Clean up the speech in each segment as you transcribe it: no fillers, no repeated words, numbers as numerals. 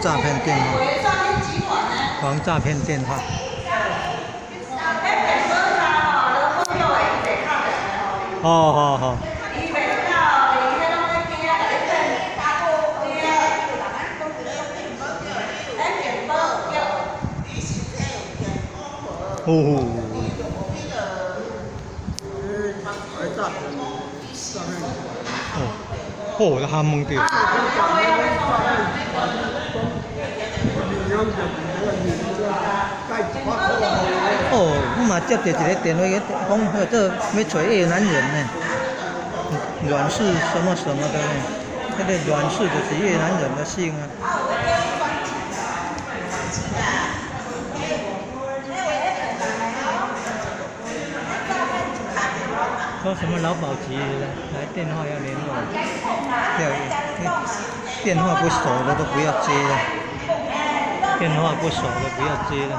诈骗电话，防诈骗电话。好好好。哦。哦，我哈懵掉。哦，我嘛接到一个电话，讲这要找越南人呢，阮氏什么什么的呢？那个阮氏就是越南人的姓啊。说什么劳保局来电话要联络，电话不熟的都不要接了，电话不熟的不要接了。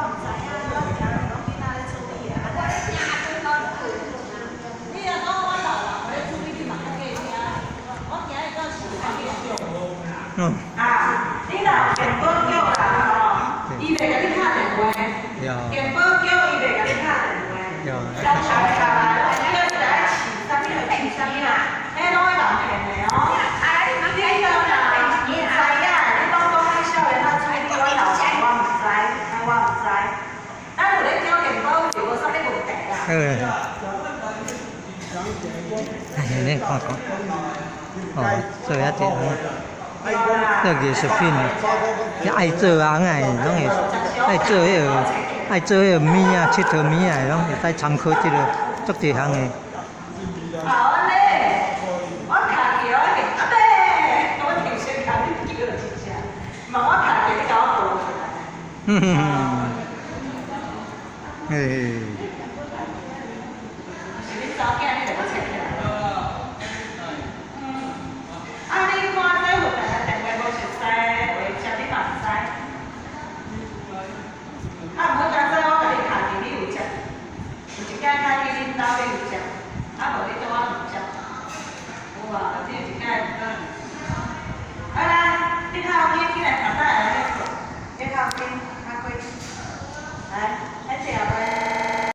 嗯。你若健保局啦吼，伊袂甲你打电话，健保局伊袂甲你打电话，上查来，你要是爱饲啥物就饲啥物啦，迄拢会人骗的哦。你迄个啦，唔知影，你讲迄少年仔出去我老爸我唔知，我唔知。咱有咧交健保就无啥物问题啦。你看看，哦，做遐济这艺术品，爱做红诶，拢会爱做迄个物啊，佚佗物啊，拢会使参考这个足侪项诶。好安尼，我卡桥个，阿伯，我提前卡你叫一下，嘛我卡桥你甲我报起来。嘿。是你查囝你就要切起来。啊，你看这份电话无熟悉，会接你嘛唔知。啊，唔好讲说我甲你卡住，你有接，有一间开去恁兜你有接，啊无你对我唔接，有啊，你有一间。啊来，你靠边起来，坐倒来，你靠边，较快，来。